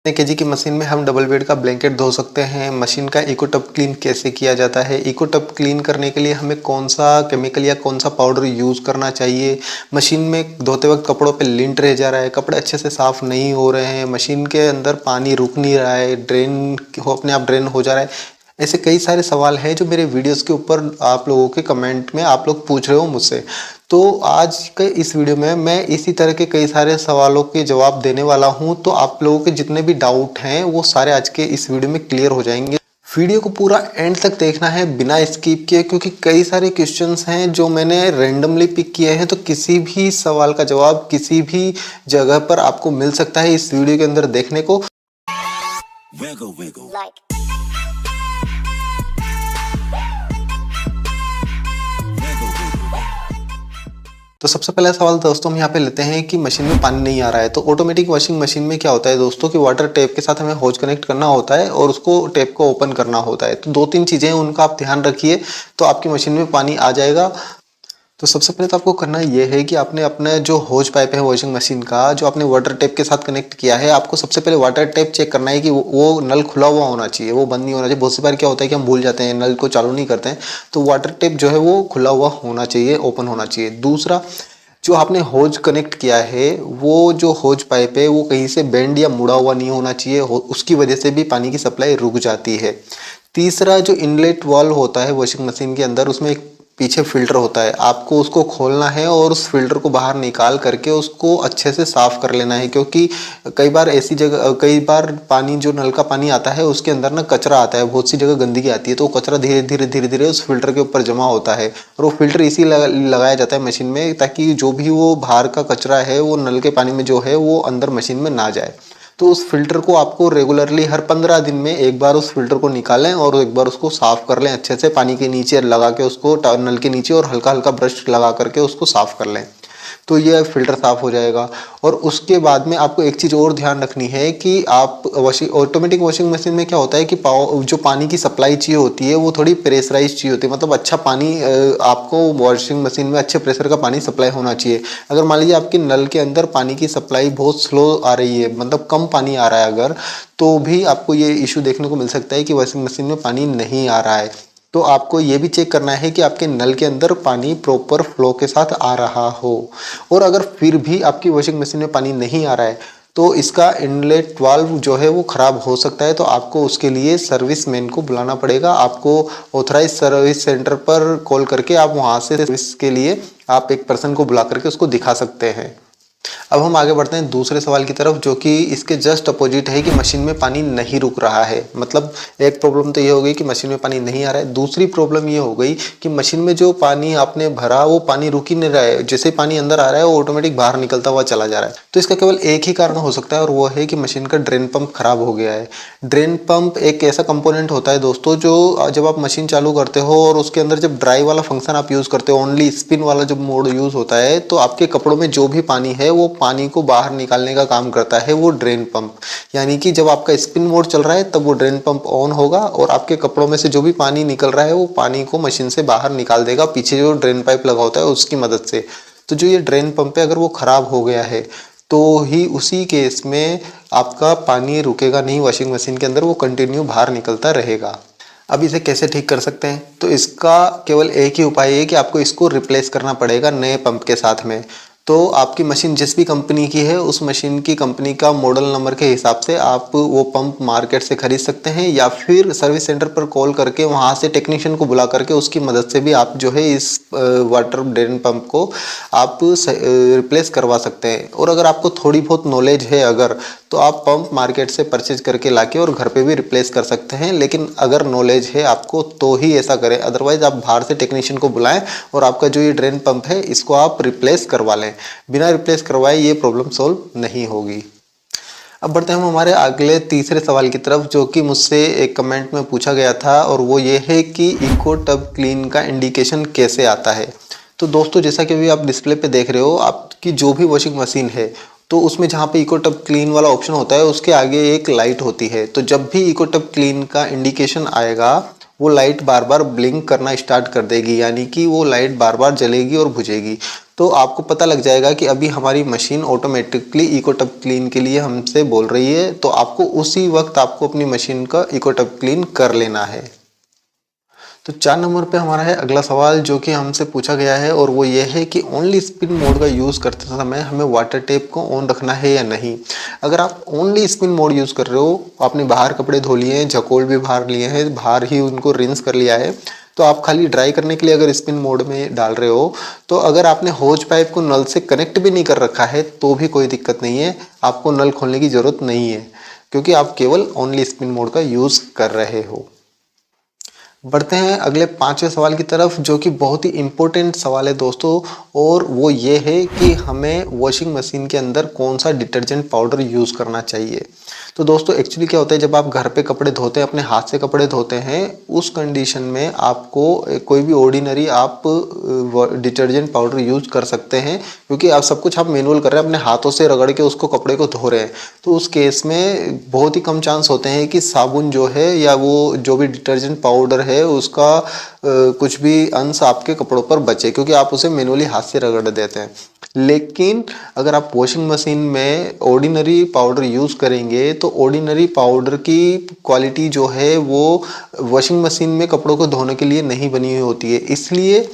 KG की machine में हम डबल बेड का ब्लैंकेट धो सकते हैं। मशीन का इको टब क्लीन कैसे किया जाता है, इको टब क्लीन करने के लिए हमें कौन सा केमिकल या कौन सा पाउडर यूज़ करना चाहिए, मशीन में धोते वक्त कपड़ों पे लिंट रह जा रहा है, कपड़े अच्छे से साफ़ नहीं हो रहे हैं, मशीन के अंदर पानी रुक नहीं रहा है, ड्रेन हो अपने आप ड्रेन हो जा रहा है। ऐसे कई सारे सवाल हैं जो मेरे वीडियोस के ऊपर आप लोगों के कमेंट में आप लोग पूछ रहे हो मुझसे। तो आज के इस वीडियो में मैं इसी तरह के कई सारे सवालों के जवाब देने वाला हूं। तो आप लोगों के जितने भी डाउट हैं वो सारे आज के इस वीडियो में क्लियर हो जाएंगे। वीडियो को पूरा एंड तक देखना है बिना स्किप किए, क्योंकि कई सारे क्वेश्चंस हैं जो मैंने रैंडमली पिक किए हैं। तो किसी भी सवाल का जवाब किसी भी जगह पर आपको मिल सकता है इस वीडियो के अंदर देखने को। तो सबसे पहला सवाल दोस्तों हम यहाँ पे लेते हैं कि मशीन में पानी नहीं आ रहा है। तो ऑटोमेटिक वॉशिंग मशीन में क्या होता है दोस्तों कि वाटर टैप के साथ हमें होज कनेक्ट करना होता है और उसको टैप को ओपन करना होता है। तो 2-3 चीज़ें हैं उनका आप ध्यान रखिए तो आपकी मशीन में पानी आ जाएगा। तो सबसे पहले तो आपको करना ये है कि आपने अपना जो होज पाइप है वॉशिंग मशीन का जो आपने वाटर टैप के साथ कनेक्ट किया है, आपको सबसे पहले वाटर टैप चेक करना है कि वो नल खुला हुआ होना चाहिए, वो बंद नहीं होना चाहिए। बहुत सी बार क्या होता है कि हम भूल जाते हैं, नल को चालू नहीं करते हैं। तो वाटर टैप जो है वो खुला हुआ होना चाहिए, ओपन होना चाहिए। दूसरा, जो आपने होज कनेक्ट किया है वो जो होज पाइप है वो कहीं से बेंड या मुड़ा हुआ नहीं होना चाहिए, उसकी वजह से भी पानी की सप्लाई रुक जाती है। तीसरा, जो इनलेट वाल्व होता है वॉशिंग मशीन के अंदर उसमें एक पीछे फिल्टर होता है, आपको उसको खोलना है और उस फिल्टर को बाहर निकाल करके उसको अच्छे से साफ कर लेना है। क्योंकि कई बार ऐसी जगह, कई बार पानी जो नल का पानी आता है उसके अंदर ना कचरा आता है, बहुत सी जगह गंदगी आती है। तो वो कचरा धीरे धीरे धीरे धीरे उस फिल्टर के ऊपर जमा होता है और वो फिल्टर इसी लगाया जाता है मशीन में ताकि जो भी वो बाहर का कचरा है वो नल के पानी में जो है वो अंदर मशीन में ना जाए। तो उस फिल्टर को आपको रेगुलरली हर 15 दिन में एक बार उस फिल्टर को निकालें और एक बार उसको साफ कर लें अच्छे से, पानी के नीचे लगा के उसको नल के नीचे और हल्का हल्का ब्रश लगा करके उसको साफ कर लें। तो ये फिल्टर साफ हो जाएगा। और उसके बाद में आपको एक चीज़ और ध्यान रखनी है कि आप ऑटोमेटिक वॉशिंग मशीन में क्या होता है कि जो पानी की सप्लाई चाहिए होती है वो थोड़ी प्रेशराइज चाहिए होती है, मतलब अच्छा पानी आपको वॉशिंग मशीन में अच्छे प्रेशर का पानी सप्लाई होना चाहिए। अगर मान लीजिए आपके नल के अंदर पानी की सप्लाई बहुत स्लो आ रही है, मतलब कम पानी आ रहा है अगर, तो भी आपको ये इशू देखने को मिल सकता है कि वॉशिंग मशीन में पानी नहीं आ रहा है। तो आपको ये भी चेक करना है कि आपके नल के अंदर पानी प्रॉपर फ्लो के साथ आ रहा हो। और अगर फिर भी आपकी वॉशिंग मशीन में पानी नहीं आ रहा है तो इसका इनलेट वाल्व जो है वो ख़राब हो सकता है। तो आपको उसके लिए सर्विस मैन को बुलाना पड़ेगा। आपको ऑथराइज सर्विस सेंटर पर कॉल करके आप वहाँ से सर्विस के लिए आप एक पर्सन को बुला करके उसको दिखा सकते हैं। अब हम आगे बढ़ते हैं दूसरे सवाल की तरफ, जो कि इसके जस्ट अपोजिट है कि मशीन में पानी नहीं रुक रहा है। मतलब एक प्रॉब्लम तो ये हो गई कि मशीन में पानी नहीं आ रहा है, दूसरी प्रॉब्लम ये हो गई कि मशीन में जो पानी आपने भरा वो पानी रुक ही नहीं रहा है, जैसे पानी अंदर आ रहा है वो ऑटोमेटिक बाहर निकलता हुआ चला जा रहा है। तो इसका केवल एक ही कारण हो सकता है और वो है कि मशीन का ड्रेन पंप खराब हो गया है। ड्रेन पंप एक ऐसा कंपोनेंट होता है दोस्तों जो जब आप मशीन चालू करते हो और उसके अंदर जब ड्राई वाला फंक्शन आप यूज़ करते हो, ओनली स्पिन वाला जब मोड यूज़ होता है, तो आपके कपड़ों में जो भी पानी है वो पानी को बाहर निकालने का काम करता है वो ड्रेन पंप। यानी कि जब आपका स्पिन मोड चल रहा है तब वो ड्रेन पंप ऑन होगा और आपके कपड़ों में से जो भी पानी निकल रहा है वो पानी को मशीन से बाहर निकाल देगा पीछे जो ड्रेन पाइप लगा होता है उसकी मदद से। तो जो ये ड्रेन पंप है अगर वो ख़राब हो गया है तो ही उसी केस में आपका पानी रुकेगा नहीं वॉशिंग मशीन के अंदर, वो कंटिन्यू बाहर निकलता रहेगा। अब इसे कैसे ठीक कर सकते हैं? तो इसका केवल एक ही उपाय है कि आपको इसको रिप्लेस करना पड़ेगा नए पंप के साथ में। तो आपकी मशीन जिस भी कंपनी की है उस मशीन की कंपनी का मॉडल नंबर के हिसाब से आप वो पंप मार्केट से खरीद सकते हैं या फिर सर्विस सेंटर पर कॉल करके वहाँ से टेक्नीशियन को बुला करके उसकी मदद से भी आप जो है इस वाटर ड्रेन पंप को आप रिप्लेस करवा सकते हैं। और अगर आपको थोड़ी बहुत नॉलेज है अगर, तो आप पंप मार्केट से परचेज करके लाके और घर पे भी रिप्लेस कर सकते हैं। लेकिन अगर नॉलेज है आपको तो ही ऐसा करें, अदरवाइज आप बाहर से टेक्नीशियन को बुलाएं और आपका जो ये ड्रेन पंप है इसको आप रिप्लेस करवा लें। बिना रिप्लेस करवाए ये प्रॉब्लम सॉल्व नहीं होगी। अब बढ़ते हैं हम हमारे अगले तीसरे सवाल की तरफ, जो कि मुझसे एक कमेंट में पूछा गया था और वो ये है कि इको टब क्लीन का इंडिकेशन कैसे आता है। तो दोस्तों जैसा कि अभी आप डिस्प्ले पे देख रहे हो, आपकी जो भी वॉशिंग मशीन है तो उसमें जहाँ पे इको टब क्लीन वाला ऑप्शन होता है उसके आगे एक लाइट होती है। तो जब भी इको टब क्लीन का इंडिकेशन आएगा वो लाइट बार बार ब्लिंक करना स्टार्ट कर देगी, यानी कि वो लाइट बार बार जलेगी और बुझेगी। तो आपको पता लग जाएगा कि अभी हमारी machine automatically eco tub clean के लिए हमसे बोल रही है, तो आपको उसी वक्त आपको अपनी मशीन का इको टब क्लीन कर लेना है। तो 4 नंबर पे हमारा है अगला सवाल जो कि हमसे पूछा गया है, और वो ये है कि ओनली स्पिन मोड का यूज़ करते समय हमें वाटर टेप को ऑन रखना है या नहीं। अगर आप ओनली स्पिन मोड यूज़ कर रहे हो, आपने बाहर कपड़े धो लिए हैं, झकोल भी बाहर लिए हैं, बाहर ही उनको रिंस कर लिया है, तो आप खाली ड्राई करने के लिए अगर स्पिन मोड में डाल रहे हो, तो अगर आपने होज पाइप को नल से कनेक्ट भी नहीं कर रखा है तो भी कोई दिक्कत नहीं है, आपको नल खोलने की ज़रूरत नहीं है, क्योंकि आप केवल ओनली स्पिन मोड का यूज़ कर रहे हो। बढ़ते हैं अगले 5वें सवाल की तरफ, जो कि बहुत ही इम्पोर्टेंट सवाल है दोस्तों, और वो ये है कि हमें वॉशिंग मशीन के अंदर कौन सा डिटर्जेंट पाउडर यूज़ करना चाहिए। तो दोस्तों एक्चुअली क्या होता है, जब आप घर पे कपड़े धोते हैं, अपने हाथ से कपड़े धोते हैं, उस कंडीशन में आपको कोई भी ऑर्डिनरी आप डिटर्जेंट पाउडर यूज़ कर सकते हैं, क्योंकि आप सब कुछ आप मैनुअल कर रहे हैं, अपने हाथों से रगड़ के उसको कपड़े को धो रहे हैं। तो उस केस में बहुत ही कम चांस होते हैं कि साबुन जो है या वो जो भी डिटर्जेंट पाउडर है उसका कुछ भी अंश आपके कपड़ों पर बचे, क्योंकि आप उसे मैनुअली हाथ से रगड़ देते हैं। लेकिन अगर आप वॉशिंग मशीन में ऑर्डिनरी पाउडर यूज़ करेंगे तो ऑर्डिनरी पाउडर की क्वालिटी जो है वो वॉशिंग मशीन में कपड़ों को धोने के लिए नहीं बनी हुई होती है। इसलिए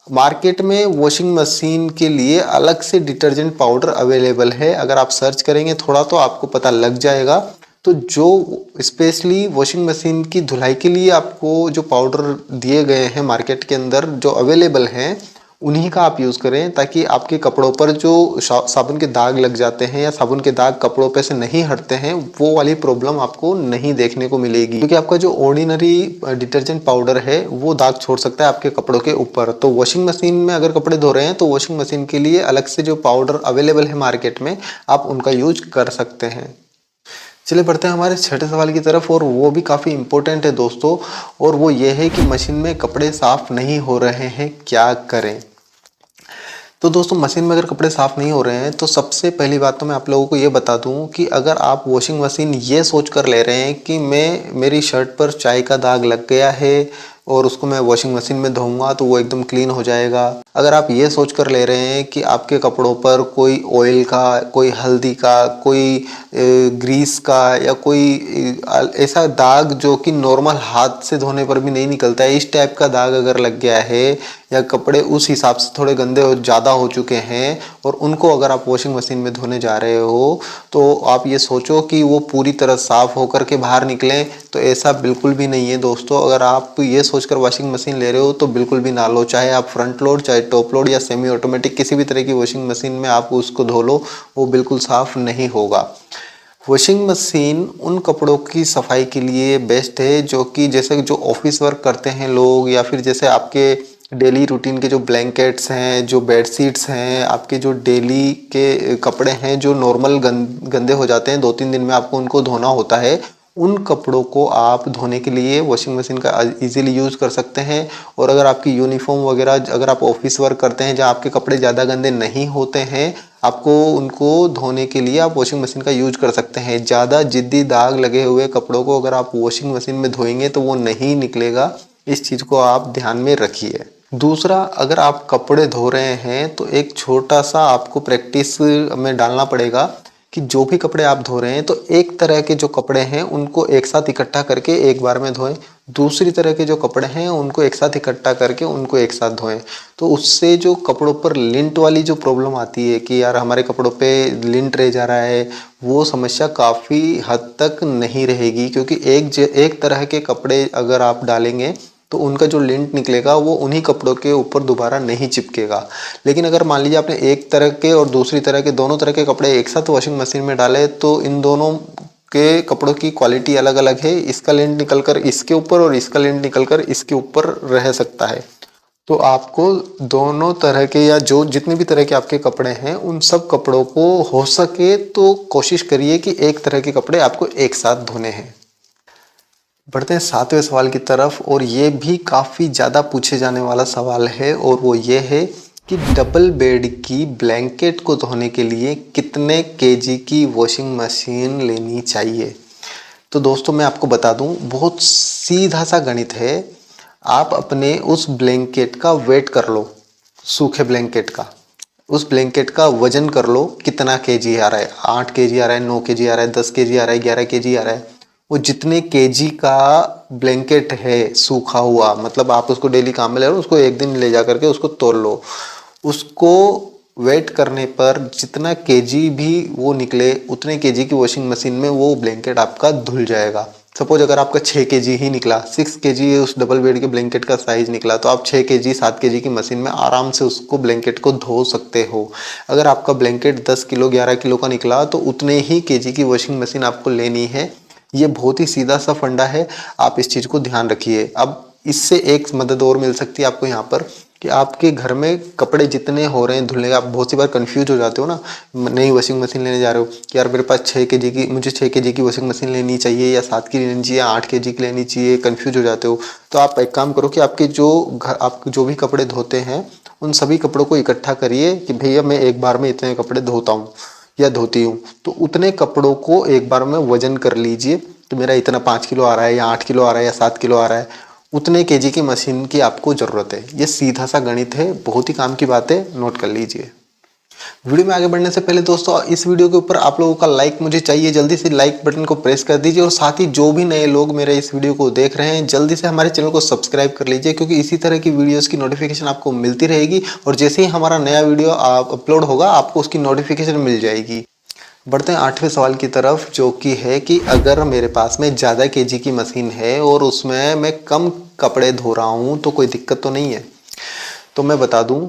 मार्केट में वॉशिंग मशीन के लिए अलग से डिटर्जेंट पाउडर अवेलेबल है, अगर आप सर्च करेंगे थोड़ा तो आपको पता लग जाएगा। तो जो स्पेशली वॉशिंग मशीन की धुलाई के लिए आपको जो पाउडर दिए गए हैं मार्केट के अंदर जो अवेलेबल हैं, उन्हीं का आप यूज़ करें, ताकि आपके कपड़ों पर जो साबुन के दाग लग जाते हैं या साबुन के दाग कपड़ों पे से नहीं हटते हैं, वो वाली प्रॉब्लम आपको नहीं देखने को मिलेगी, क्योंकि आपका जो ऑर्डिनरी डिटर्जेंट पाउडर है वो दाग छोड़ सकता है आपके कपड़ों के ऊपर। तो वॉशिंग मशीन में अगर कपड़े धो रहे हैं तो वॉशिंग मशीन के लिए अलग से जो पाउडर अवेलेबल है मार्केट में, आप उनका यूज कर सकते हैं। चलिए बढ़ते हैं हमारे 6ठे सवाल की तरफ, और वो भी काफ़ी इम्पोर्टेंट है दोस्तों, और वो ये है कि मशीन में कपड़े साफ नहीं हो रहे हैं, क्या करें। तो दोस्तों मशीन में अगर कपड़े साफ़ नहीं हो रहे हैं, तो सबसे पहली बात तो मैं आप लोगों को ये बता दूं कि अगर आप वॉशिंग मशीन ये सोच कर ले रहे हैं कि मेरी शर्ट पर चाय का दाग लग गया है और उसको मैं वॉशिंग मशीन में धोऊंगा तो वो एकदम क्लीन हो जाएगा, अगर आप ये सोच कर ले रहे हैं कि आपके कपड़ों पर कोई ऑयल का, कोई हल्दी का, कोई ग्रीस का या कोई ऐसा दाग जो कि नॉर्मल हाथ से धोने पर भी नहीं निकलता है, इस टाइप का दाग अगर लग गया है, या कपड़े उस हिसाब से थोड़े गंदे और ज़्यादा हो चुके हैं और उनको अगर आप वॉशिंग मशीन में धोने जा रहे हो, तो आप ये सोचो कि वो पूरी तरह साफ़ होकर के बाहर निकलें, तो ऐसा बिल्कुल भी नहीं है दोस्तों। अगर आप ये सोचकर वॉशिंग मशीन ले रहे हो तो बिल्कुल भी ना लो, चाहे आप फ्रंट लोड, चाहे टॉप लोड या सेमी ऑटोमेटिक, किसी भी तरह की वॉशिंग मशीन में आप उसको धो लो, वो बिल्कुल साफ़ नहीं होगा। वॉशिंग मशीन उन कपड़ों की सफाई के लिए बेस्ट है जो कि जैसे जो ऑफिस वर्क करते हैं लोग, या फिर जैसे आपके डेली रूटीन के जो ब्लैंकेट्स हैं, जो बेडशीट्स हैं, आपके जो डेली के कपड़े हैं जो नॉर्मल गंदे हो जाते हैं, 2-3 दिन में आपको उनको धोना होता है, उन कपड़ों को आप धोने के लिए वॉशिंग मशीन का इजीली यूज़ कर सकते हैं। और अगर आपकी यूनिफॉर्म वगैरह, अगर आप ऑफिस वर्क करते हैं जहाँ आपके कपड़े ज़्यादा गंदे नहीं होते हैं, आपको उनको धोने के लिए आप वॉशिंग मशीन का यूज कर सकते हैं। ज़्यादा जिद्दी दाग लगे हुए कपड़ों को अगर आप वॉशिंग मशीन में धोएंगे तो वो नहीं निकलेगा, इस चीज़ को आप ध्यान में रखिए। दूसरा, अगर आप कपड़े धो रहे हैं तो एक छोटा सा आपको प्रैक्टिस में डालना पड़ेगा कि जो भी कपड़े आप धो रहे हैं तो एक तरह के जो कपड़े हैं उनको एक साथ इकट्ठा करके एक बार में धोएं, दूसरी तरह के जो कपड़े हैं उनको एक साथ इकट्ठा करके उनको एक साथ धोएं। तो उससे जो कपड़ों पर लिंट वाली जो प्रॉब्लम आती है कि यार हमारे कपड़ों पे लिंट रह जा रहा है, वो समस्या काफ़ी हद तक नहीं रहेगी, क्योंकि एक तरह के कपड़े अगर आप डालेंगे तो उनका जो लिंट निकलेगा वो उन्हीं कपड़ों के ऊपर दोबारा नहीं चिपकेगा। लेकिन अगर मान लीजिए आपने एक तरह के और दूसरी तरह के, दोनों तरह के कपड़े एक साथ वॉशिंग मशीन में डाले, तो इन दोनों के कपड़ों की क्वालिटी अलग अलग है, इसका लिंट निकलकर इसके ऊपर और इसका लिंट निकलकर इसके ऊपर रह सकता है। तो आपको दोनों तरह के या जो जितने भी तरह के आपके कपड़े हैं उन सब कपड़ों को हो सके तो कोशिश करिए कि एक तरह के कपड़े आपको एक साथ धोने हैं। बढ़ते हैं 7वें सवाल की तरफ, और ये भी काफ़ी ज़्यादा पूछे जाने वाला सवाल है, और वो ये है कि डबल बेड की ब्लैंकेट को धोने के लिए कितने केजी की वॉशिंग मशीन लेनी चाहिए। तो दोस्तों मैं आपको बता दूं, बहुत सीधा सा गणित है। आप अपने उस ब्लैंकेट का वेट कर लो, सूखे ब्लैंकेट का, उस ब्लैंकेट का वजन कर लो कितना केजी आ रहा है, 8 केजी आ रहा है, 9 केजी आ रहा है, 10 केजी आ रहा है, 11 केजी आ रहा है। वो जितने केजी का ब्लैंकेट है सूखा हुआ, मतलब आप उसको डेली काम में ले लो, उसको एक दिन ले जा करके उसको तोड़ लो, उसको वेट करने पर जितना केजी भी वो निकले उतने केजी की वॉशिंग मशीन में वो ब्लैंकेट आपका धुल जाएगा। सपोज अगर आपका 6 केजी ही निकला, 6 केजी उस डबल बेड के ब्लैंकेट का साइज निकला, तो आप 6 केजी 7 केजी की मशीन में आराम से उसको ब्लैंकेट को धो सकते हो। अगर आपका ब्लैंकेट 10 किलो 11 किलो का निकला तो उतने ही केजी की वॉशिंग मशीन आपको लेनी है। ये बहुत ही सीधा सा फंडा है, आप इस चीज़ को ध्यान रखिए। अब इससे एक मदद और मिल सकती है आपको यहाँ पर कि आपके घर में कपड़े जितने हो रहे हैं धुलने, आप बहुत सी बार कंफ्यूज हो जाते हो ना, नई वॉशिंग मशीन लेने जा रहे हो कि यार मेरे पास 6 केजी की, मुझे 6 केजी की वॉशिंग मशीन लेनी चाहिए या 7 की लेनी चाहिए, 8 केजी की लेनी चाहिए, कंफ्यूज हो जाते हो। तो आप एक काम करो कि आपके जो घर, आप जो भी कपड़े धोते हैं उन सभी कपड़ों को इकट्ठा करिए कि भैया मैं एक बार में इतने कपड़े धोता हूँ या धोती हूँ, तो उतने कपड़ों को एक बार में वजन कर लीजिए कि मेरा इतना 5 किलो आ रहा है या 8 किलो आ रहा है या 7 किलो आ रहा है, उतने केजी की मशीन की आपको ज़रूरत है। ये सीधा सा गणित है, बहुत ही काम की बात है, नोट कर लीजिए। वीडियो में आगे बढ़ने से पहले दोस्तों इस वीडियो के ऊपर आप लोगों का लाइक मुझे चाहिए, जल्दी से लाइक बटन को प्रेस कर दीजिए और साथ ही जो भी नए लोग मेरे इस वीडियो को देख रहे हैं जल्दी से हमारे चैनल को सब्सक्राइब कर लीजिए, क्योंकि इसी तरह की वीडियोस की नोटिफिकेशन आपको मिलती रहेगी और जैसे ही हमारा नया वीडियो अपलोड होगा आपको उसकी नोटिफिकेशन मिल जाएगी। बढ़ते हैं 8वें सवाल की तरफ, जो कि है कि अगर मेरे पास में ज़्यादा केजी की मशीन है और उसमें मैं कम कपड़े धो रहा हूँ तो कोई दिक्कत तो नहीं है। तो मैं बता दूं,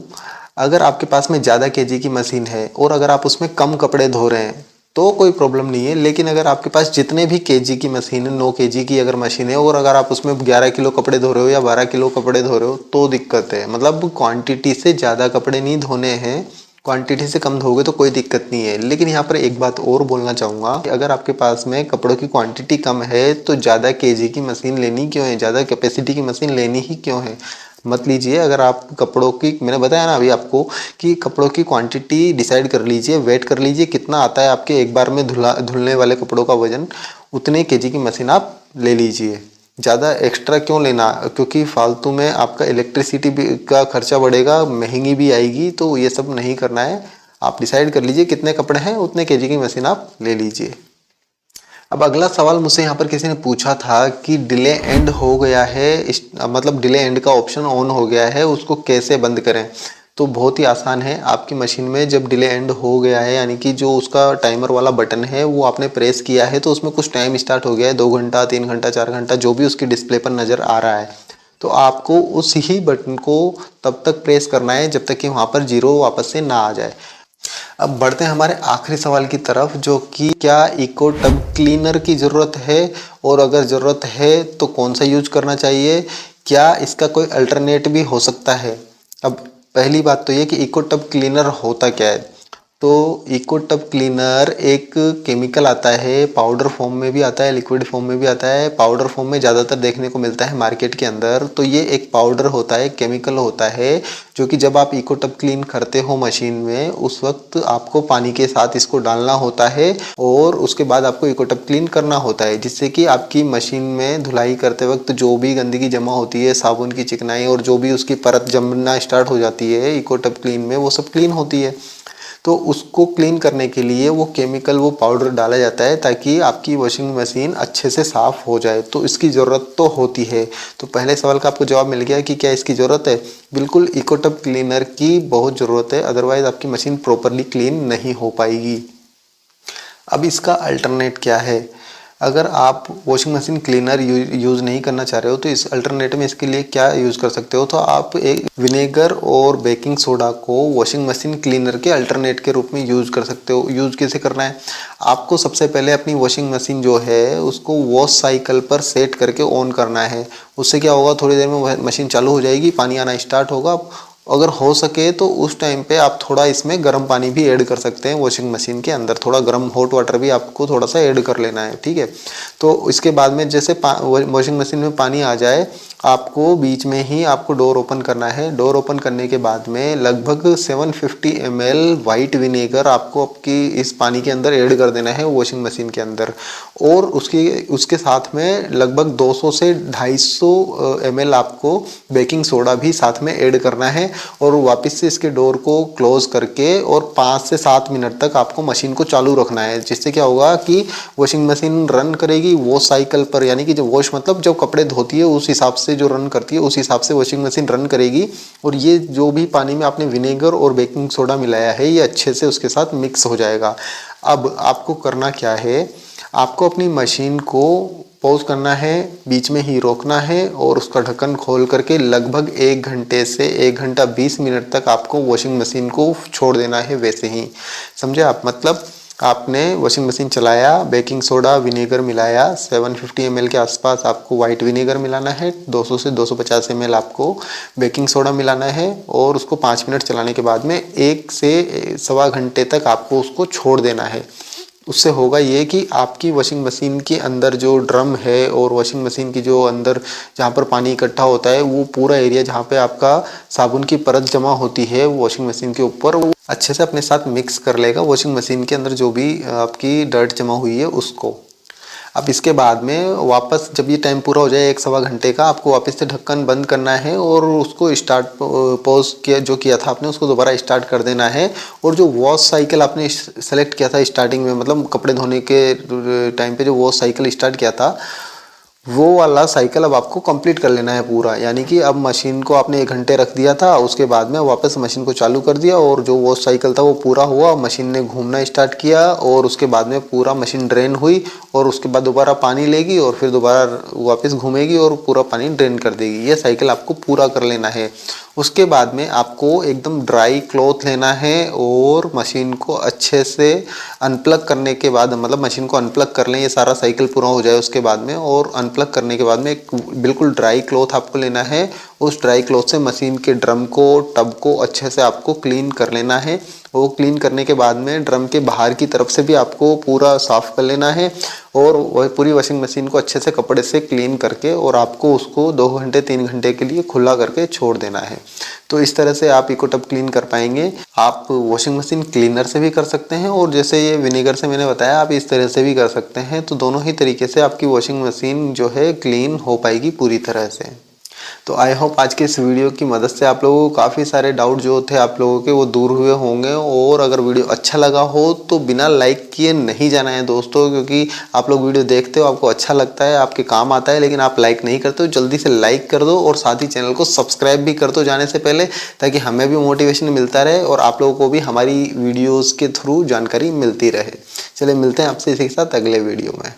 अगर आपके पास में ज़्यादा केजी की मशीन है और अगर आप उसमें कम कपड़े धो रहे हैं तो कोई प्रॉब्लम नहीं है, लेकिन अगर आपके पास जितने भी केजी की मशीन है, 9 केजी की अगर मशीन है और अगर आप उसमें 11 किलो कपड़े धो रहे हो या 12 किलो कपड़े धो रहे हो तो दिक्कत है। मतलब क्वांटिटी से ज़्यादा कपड़े नहीं धोने हैं, क्वांटिटी से कम धोगे तो कोई दिक्कत नहीं है। लेकिन यहाँ पर एक बात और बोलना चाहूँगा कि अगर आपके पास में कपड़ों की क्वांटिटी कम है तो ज़्यादा केजी की मशीन लेनी क्यों है, ज़्यादा कैपेसिटी की मशीन लेनी ही क्यों है, मत लीजिए। अगर आप कपड़ों की, मैंने बताया ना अभी आपको कि कपड़ों की क्वांटिटी डिसाइड कर लीजिए, वेट कर लीजिए कितना आता है आपके एक बार में धुलने वाले कपड़ों का वजन, उतने केजी की मशीन आप ले लीजिए। ज़्यादा एक्स्ट्रा क्यों लेना, क्योंकि फालतू में आपका इलेक्ट्रिसिटी भी का खर्चा बढ़ेगा, महंगी भी आएगी, तो ये सब नहीं करना है। आप डिसाइड कर लीजिए कितने कपड़े हैं उतने केजी की मशीन आप ले लीजिए। अब अगला सवाल मुझसे यहाँ पर किसी ने पूछा था कि डिले एंड हो गया है, मतलब डिले एंड का ऑप्शन ऑन हो गया है, उसको कैसे बंद करें। तो बहुत ही आसान है, आपकी मशीन में जब डिले एंड हो गया है यानी कि जो उसका टाइमर वाला बटन है वो आपने प्रेस किया है तो उसमें कुछ टाइम स्टार्ट हो गया है, 2 घंटा 3 घंटा 4 घंटा जो भी उसकी डिस्प्ले पर नज़र आ रहा है, तो आपको उस ही बटन को तब तक प्रेस करना है जब तक कि वहाँ पर जीरो वापस से ना आ जाए। अब बढ़ते हैं हमारे आखिरी सवाल की तरफ, जो कि क्या इको टब क्लीनर की ज़रूरत है और अगर ज़रूरत है तो कौन सा यूज करना चाहिए, क्या इसका कोई अल्टरनेट भी हो सकता है। अब पहली बात तो ये कि इको टब क्लीनर होता क्या है। तो इको टब क्लीनर एक केमिकल आता है, पाउडर फॉर्म में भी आता है, लिक्विड फॉर्म में भी आता है। पाउडर फॉर्म में ज़्यादातर देखने को मिलता है मार्केट के अंदर। तो ये एक पाउडर होता है, केमिकल होता है, जो कि जब आप इको टब क्लीन करते हो मशीन में उस वक्त आपको पानी के साथ इसको डालना होता है और उसके बाद आपको इको टब क्लीन करना होता है, जिससे कि आपकी मशीन में धुलाई करते वक्त जो भी गंदगी जमा होती है, साबुन की चिकनाई और जो भी उसकी परत जमना स्टार्ट हो जाती है इको टब क्लीन में, वो सब क्लीन होती है। तो उसको क्लीन करने के लिए वो केमिकल, वो पाउडर डाला जाता है ताकि आपकी वॉशिंग मशीन अच्छे से साफ़ हो जाए। तो इसकी ज़रूरत तो होती है। तो पहले सवाल का आपको जवाब मिल गया कि क्या इसकी ज़रूरत है। बिल्कुल इको टब क्लीनर की बहुत ज़रूरत है, अदरवाइज़ आपकी मशीन प्रॉपरली क्लीन नहीं हो पाएगी। अब इसका अल्टरनेट क्या है। अगर आप वॉशिंग मशीन क्लीनर यूज़ नहीं करना चाह रहे हो तो इस अल्टरनेट में इसके लिए क्या यूज़ कर सकते हो, तो आप एक विनेगर और बेकिंग सोडा को वॉशिंग मशीन क्लीनर के अल्टरनेट के रूप में यूज़ कर सकते हो। यूज़ कैसे करना है, आपको सबसे पहले अपनी वॉशिंग मशीन जो है उसको वॉश साइकिल पर सेट करके ऑन करना है। उससे क्या होगा, थोड़ी देर में मशीन चालू हो जाएगी, पानी आना स्टार्ट होगा। अगर हो सके तो उस टाइम पे आप थोड़ा इसमें गर्म पानी भी ऐड कर सकते हैं वॉशिंग मशीन के अंदर, थोड़ा गर्म हॉट वाटर भी आपको थोड़ा सा ऐड कर लेना है, ठीक है। तो इसके बाद में जैसे वॉशिंग मशीन में पानी आ जाए, आपको बीच में ही आपको डोर ओपन करना है। डोर ओपन करने के बाद में लगभग 750 ml वाइट विनेगर आपको आपकी इस पानी के अंदर ऐड कर देना है वॉशिंग मशीन के अंदर, और उसके साथ में लगभग 200 से 250 ml आपको बेकिंग सोडा भी साथ में ऐड करना है। और वापस से इसके डोर को क्लोज करके और 5 से 7 मिनट तक आपको मशीन को चालू रखना है, जिससे क्या होगा कि वॉशिंग मशीन रन करेगी वॉश साइकिल पर, यानी कि जब वॉश मतलब जब कपड़े धोती है उस हिसाब से जो रन करती है उस हिसाब से वॉशिंग मशीन रन करेगी। और ये जो भी पानी में आपने विनेगर और बेकिंग सोडा मिलाया है ये अच्छे से उसके साथ मिक्स हो जाएगा। अब आपको करना क्या है, आपको अपनी मशीन को पॉज करना है, बीच में ही रोकना है और उसका ढक्कन खोल करके लगभग 1 घंटे से 1 घंटा 20 मिनट तक आपको वॉशिंग मशीन को छोड़ देना है वैसे ही, समझे आप। मतलब आपने वॉशिंग मशीन चलाया, बेकिंग सोडा विनेगर मिलाया, 750 ml के आसपास आपको वाइट विनेगर मिलाना है, 200 से 250 ml आपको बेकिंग सोडा मिलाना है और उसको 5 मिनट चलाने के बाद में 1 से सवा घंटे तक आपको उसको छोड़ देना है। उससे होगा ये कि आपकी वॉशिंग मशीन के अंदर जो ड्रम है और वॉशिंग मशीन की जो अंदर जहाँ पर पानी इकट्ठा होता है वो पूरा एरिया जहाँ पे आपका साबुन की परत जमा होती है वॉशिंग मशीन के ऊपर, वो अच्छे से अपने साथ मिक्स कर लेगा वॉशिंग मशीन के अंदर जो भी आपकी डर्ट जमा हुई है उसको। अब इसके बाद में वापस जब ये टाइम पूरा हो जाए 1 सवा घंटे का, आपको वापस से ढक्कन बंद करना है और उसको स्टार्ट पॉज किया जो किया था आपने उसको दोबारा स्टार्ट कर देना है। और जो वॉश साइकिल आपने सेलेक्ट किया था स्टार्टिंग में, मतलब कपड़े धोने के टाइम पे जो वॉश साइकिल स्टार्ट किया था वो वाला साइकिल अब आपको कंप्लीट कर लेना है पूरा। यानी कि अब मशीन को आपने 1 घंटे रख दिया था, उसके बाद में वापस मशीन को चालू कर दिया और जो वॉश साइकिल था वो पूरा हुआ, मशीन ने घूमना स्टार्ट किया और उसके बाद में पूरा मशीन ड्रेन हुई और उसके बाद दोबारा पानी लेगी और फिर दोबारा वापस घूमेगी और पूरा पानी ड्रेन कर देगी। ये साइकिल आपको पूरा कर लेना है। उसके बाद में आपको एकदम ड्राई क्लॉथ लेना है और मशीन को अच्छे से अनप्लग करने के बाद, मतलब मशीन को अनप्लग कर लें, ये सारा साइकिल पूरा हो जाए उसके बाद में, और अनप्लग करने के बाद में एक बिल्कुल ड्राई क्लॉथ आपको लेना है। उस ड्राई क्लॉथ से मशीन के ड्रम को, टब को अच्छे से आपको क्लीन कर लेना है। वो क्लीन करने के बाद में ड्रम के बाहर की तरफ से भी आपको पूरा साफ़ कर लेना है और वह पूरी वॉशिंग मशीन को अच्छे से कपड़े से क्लीन करके और आपको उसको 2 घंटे 3 घंटे के लिए खुला करके छोड़ देना है। तो इस तरह से आप इको टब क्लीन कर पाएंगे। आप वॉशिंग मशीन क्लीनर से भी कर सकते हैं और जैसे ये विनेगर से मैंने बताया आप इस तरह से भी कर सकते हैं। तो दोनों ही तरीके से आपकी वॉशिंग मशीन जो है क्लीन हो पाएगी पूरी तरह से। तो आई होप आज के इस वीडियो की मदद से आप लोगों को काफ़ी सारे डाउट जो थे आप लोगों के वो दूर हुए होंगे। और अगर वीडियो अच्छा लगा हो तो बिना लाइक किए नहीं जाना है दोस्तों, क्योंकि आप लोग वीडियो देखते हो, आपको अच्छा लगता है, आपके काम आता है, लेकिन आप लाइक नहीं करते हो। जल्दी से लाइक कर दो और साथ ही चैनल को सब्सक्राइब भी कर दो जाने से पहले, ताकि हमें भी मोटिवेशन मिलता रहे और आप लोगों को भी हमारी वीडियोज़ के थ्रू जानकारी मिलती रहे। चलिए मिलते हैं आपसे इसी के साथ अगले वीडियो में।